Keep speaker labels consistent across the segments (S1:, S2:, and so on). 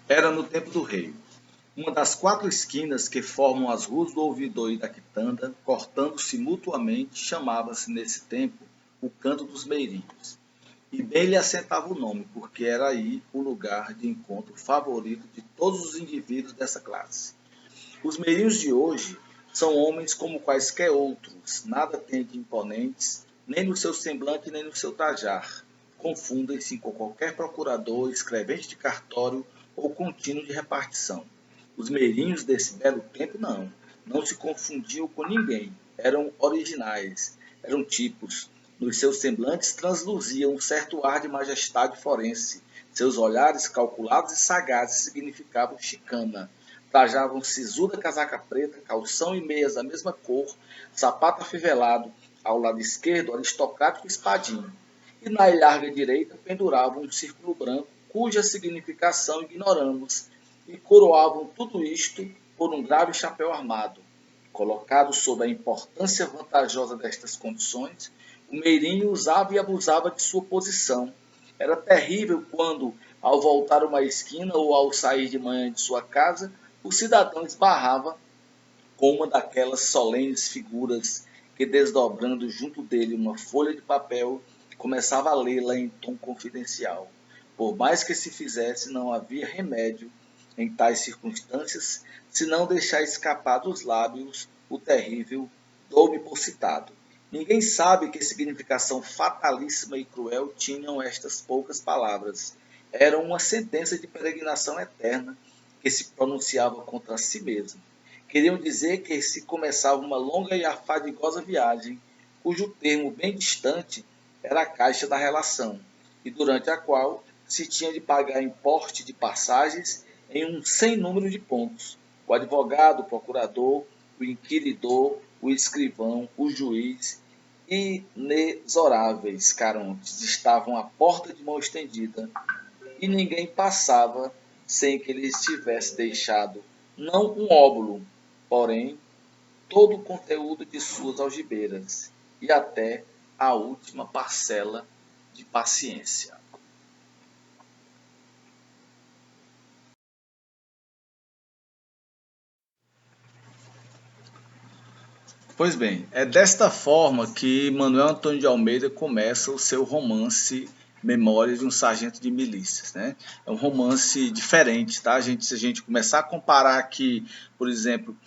S1: Era no tempo do rei. Uma das 4 esquinas que formam as ruas do Ouvidor e da Quitanda, cortando-se mutuamente, chamava-se nesse tempo o Canto dos Meirinhos. E bem lhe assentava o nome, porque era aí o lugar de encontro favorito de todos os indivíduos dessa classe. Os meirinhos de hoje são homens como quaisquer outros, nada têm de imponentes, nem no seu semblante nem no seu trajar. Confundem-se com qualquer procurador, escrevente de cartório ou contínuo de repartição. Os meirinhos desse belo tempo não se confundiam com ninguém, eram originais, eram tipos. Nos seus semblantes transluziam um certo ar de majestade forense. Seus olhares calculados e sagazes significavam chicana. Trajavam sisuda casaca preta, calção e meias da mesma cor, sapato afivelado, ao lado esquerdo aristocrático espadinho, e na ilharga direita penduravam um círculo branco, cuja significação ignoramos, e coroavam tudo isto por um grave chapéu armado. Colocado sob a importância vantajosa destas condições, o meirinho usava e abusava de sua posição. Era terrível quando, ao voltar uma esquina ou ao sair de manhã de sua casa, o cidadão esbarrava com uma daquelas solenes figuras que, desdobrando junto dele uma folha de papel, começava a lê-la em tom confidencial. Por mais que se fizesse, não havia remédio em tais circunstâncias, senão deixar escapar dos lábios o terrível "dou-me por citado". Ninguém sabe que significação fatalíssima e cruel tinham estas poucas palavras. Eram uma sentença de peregrinação eterna que se pronunciava contra si mesmo. Queriam dizer que se começava uma longa e afadigosa viagem, cujo termo bem distante era a caixa da relação, e durante a qual se tinha de pagar importe de passagens em um sem número de pontos. O advogado, o procurador, o inquiridor, o escrivão, o juiz, inexoráveis carontes, estavam à porta de mão estendida, e ninguém passava sem que lhes tivesse deixado não um óbolo, porém todo o conteúdo de suas algibeiras, e até a última parcela de paciência. Pois bem, é desta forma que Manuel Antônio de Almeida começa o seu romance Memórias de um Sargento de Milícias, né? É um romance diferente, tá? Se a gente começar a comparar aqui, por exemplo,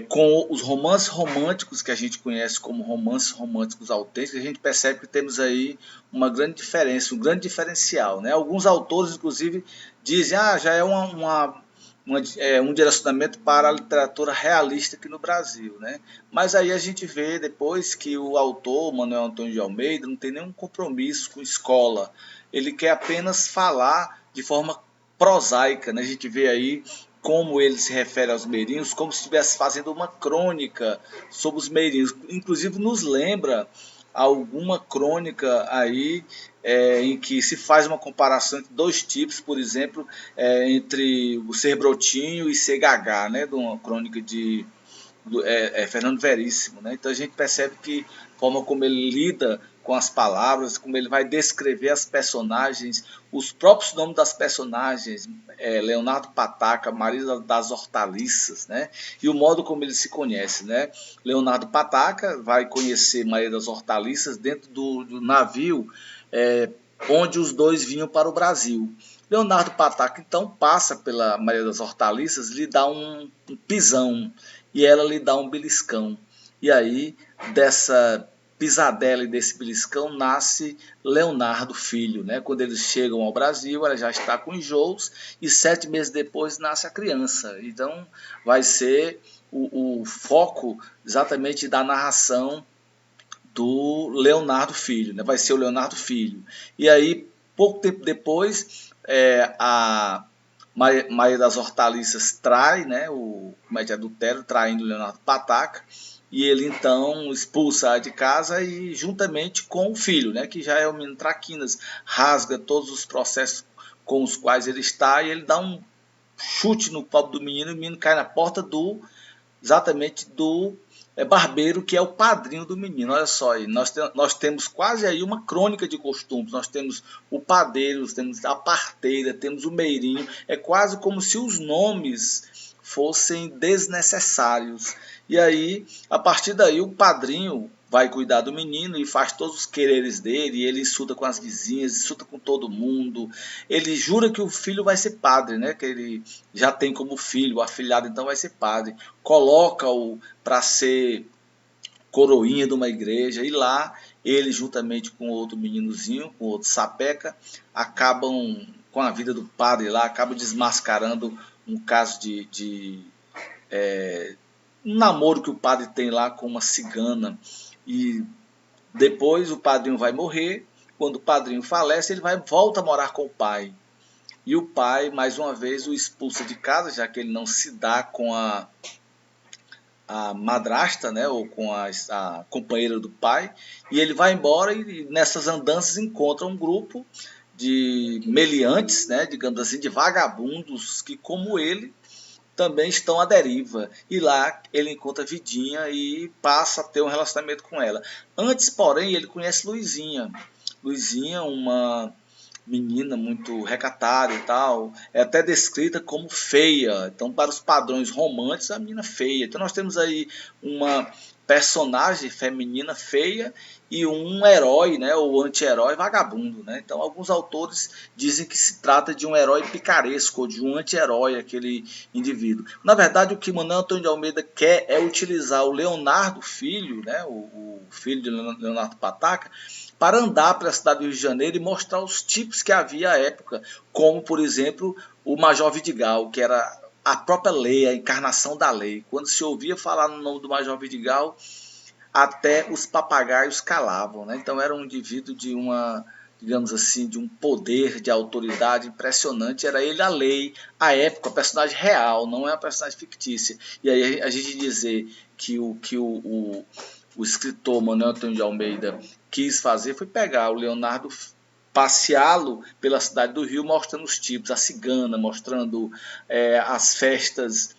S1: com os romances românticos que a gente conhece como romances românticos autênticos, a gente percebe que temos aí uma grande diferença, um grande diferencial, né? Alguns autores, inclusive, dizem, já é um direcionamento para a literatura realista aqui no Brasil, né? Mas aí a gente vê depois que o autor, Manuel Antônio de Almeida, não tem nenhum compromisso com escola. Ele quer apenas falar de forma prosaica, né? A gente vê aí como ele se refere aos meirinhos, como se estivesse fazendo uma crônica sobre os meirinhos. Inclusive nos lembra alguma crônica aí em que se faz uma comparação entre dois tipos, por exemplo, entre o ser brotinho e ser gagá, né? De uma crônica de Fernando Veríssimo, né? Então a gente percebe que a forma como ele lida com as palavras, como ele vai descrever as personagens, os próprios nomes das personagens, Leonardo Pataca, Maria das Hortaliças, né? E o modo como ele se conhece, né? Leonardo Pataca vai conhecer Maria das Hortaliças dentro do navio onde os dois vinham para o Brasil. Leonardo Pataca então passa pela Maria das Hortaliças, lhe dá um pisão e ela lhe dá um beliscão. E aí, dessa pisadela e desse beliscão, nasce Leonardo Filho. Né? Quando eles chegam ao Brasil, ela já está com enjoos e 7 meses depois nasce a criança. Então, vai ser o foco exatamente da narração do Leonardo Filho, né? Vai ser o Leonardo Filho. E aí, pouco tempo depois, a Maria das Hortaliças trai, né? O comete adultério, traindo o Leonardo Pataca, e ele então expulsa-a de casa e juntamente com o filho, né? Que já é o menino Traquinas, rasga todos os processos com os quais ele está e ele dá um chute no copo do menino e o menino cai na porta exatamente do barbeiro, que é o padrinho do menino. Olha só aí, nós temos quase aí uma crônica de costumes. Nós temos o padeiro, temos a parteira, temos o meirinho. É quase como se os nomes fossem desnecessários. E aí, a partir daí, o padrinho vai cuidar do menino e faz todos os quereres dele, e ele insulta com as vizinhas, insulta com todo mundo. Ele jura que o filho vai ser padre, né? Que ele já tem como filho, o afilhado então vai ser padre. Coloca-o para ser coroinha de uma igreja, e lá ele, juntamente com outro meninozinho, com outro sapeca, acabam com a vida do padre lá, acabam desmascarando um caso de um namoro que o padre tem lá com uma cigana. E depois o padrinho vai morrer. Quando o padrinho falece, ele volta a morar com o pai. E o pai, mais uma vez, o expulsa de casa, já que ele não se dá com a madrasta, né, ou com a companheira do pai. E ele vai embora e nessas andanças encontra um grupo de meliantes, né, digamos assim, de vagabundos que, como ele, também estão à deriva. E lá ele encontra Vidinha e passa a ter um relacionamento com ela. Antes, porém, ele conhece Luizinha. Luizinha, uma menina muito recatada e tal, é até descrita como feia. Então, para os padrões românticos, a menina feia. Então, nós temos aí uma personagem feminina feia e um herói, né, ou anti-herói vagabundo, né? Então, alguns autores dizem que se trata de um herói picaresco, ou de um anti-herói, aquele indivíduo. Na verdade, o que Manuel Antônio de Almeida quer é utilizar o Leonardo Filho, né, o filho de Leonardo Pataca, para andar pela cidade do Rio de Janeiro e mostrar os tipos que havia à época, como, por exemplo, o Major Vidigal, que era a própria lei, a encarnação da lei. Quando se ouvia falar no nome do Major Vidigal, até os papagaios calavam, né? Então era um indivíduo de uma, digamos assim, de um poder, de autoridade impressionante. Era ele a lei, a época, a personagem real, não é uma personagem fictícia. E aí a gente dizer que o escritor Manuel Antônio de Almeida quis fazer foi pegar o Leonardo, passeá-lo pela cidade do Rio, mostrando os tipos, a cigana, mostrando as festas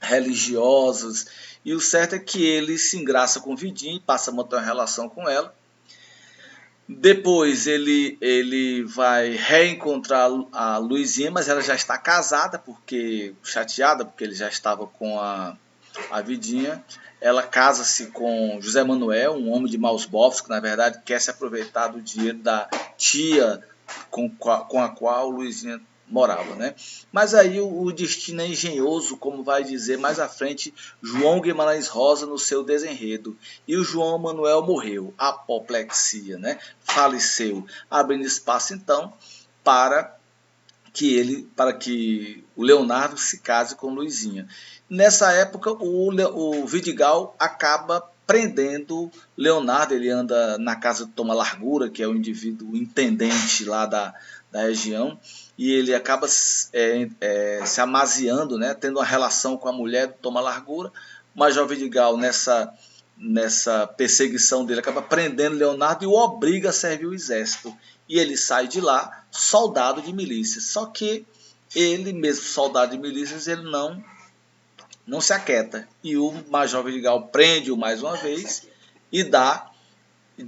S1: religiosas. E o certo é que ele se engraça com Vidinha, passa a manter uma relação com ela. Depois ele vai reencontrar a Luizinha, mas ela já está casada, porque chateada, porque ele já estava com a Vidinha. Ela casa-se com José Manuel, um homem de maus bofos, que na verdade quer se aproveitar do dinheiro da tia com a qual Luizinha morava, né? Mas aí o destino é engenhoso, como vai dizer mais à frente João Guimarães Rosa no seu desenredo. E o João Manuel morreu, apoplexia, né? Faleceu, abrindo espaço então para que o Leonardo se case com Luizinha. Nessa época, o Vidigal acaba prendendo Leonardo. Ele anda na casa do Toma Largura, que é o indivíduo intendente lá da região, e ele acaba se amaziando, né, tendo uma relação com a mulher do Toma Largura. O Major Vidigal, nessa perseguição dele, acaba prendendo Leonardo e o obriga a servir o exército. E ele sai de lá soldado de milícias. Só que ele, mesmo soldado de milícias, ele não se aquieta. E o Major Vidigal prende-o mais uma vez e dá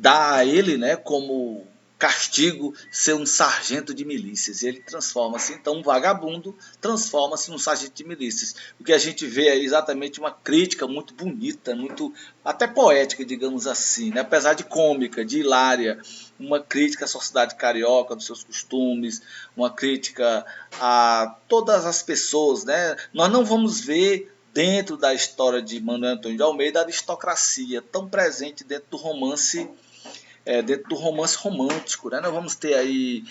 S1: a ele, né, como castigo, ser um sargento de milícias. E ele transforma-se, então, um vagabundo transforma-se num sargento de milícias. O que a gente vê é exatamente uma crítica muito bonita, muito até poética, digamos assim, né? Apesar de cômica, de hilária, uma crítica à sociedade carioca, dos seus costumes, uma crítica a todas as pessoas, né? Nós não vamos ver dentro da história de Manuel Antônio de Almeida a aristocracia tão presente dentro do romance romântico, né? Nós vamos ter aí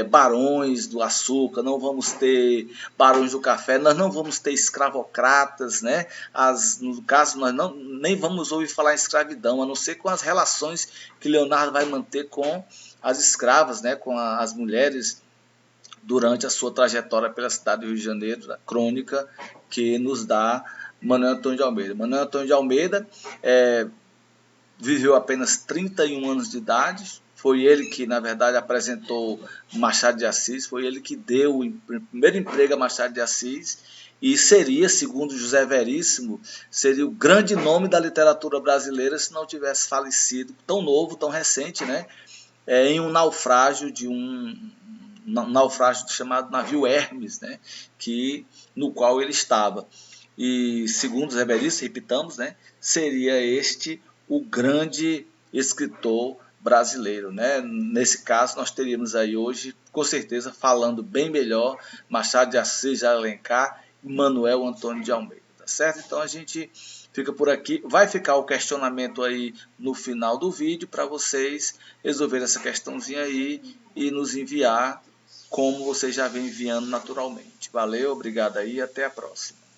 S1: barões do açúcar, não vamos ter barões do café, nós não vamos ter escravocratas, né? No caso, nós nem vamos ouvir falar em escravidão, a não ser com as relações que Leonardo vai manter com as escravas, né? Com as mulheres durante a sua trajetória pela cidade do Rio de Janeiro, a crônica que nos dá Manuel Antônio de Almeida. Manuel Antônio de Almeida viveu apenas 31 anos de idade. Foi ele que, na verdade, apresentou Machado de Assis, foi ele que deu o primeiro emprego a Machado de Assis, e seria, segundo José Veríssimo, seria o grande nome da literatura brasileira se não tivesse falecido, tão novo, tão recente, né? Em um naufrágio naufrágio chamado navio Hermes, né? No qual ele estava. E segundo José Veríssimo, repitamos, né? Seria este o grande escritor brasileiro, né? Nesse caso, nós teríamos aí hoje, com certeza, falando bem melhor, Machado de Assis, de Alencar e Manuel Antônio de Almeida, tá certo? Então a gente fica por aqui. Vai ficar o questionamento aí no final do vídeo para vocês resolverem essa questãozinha aí e nos enviar como vocês já vem enviando naturalmente. Valeu, obrigado aí, até a próxima.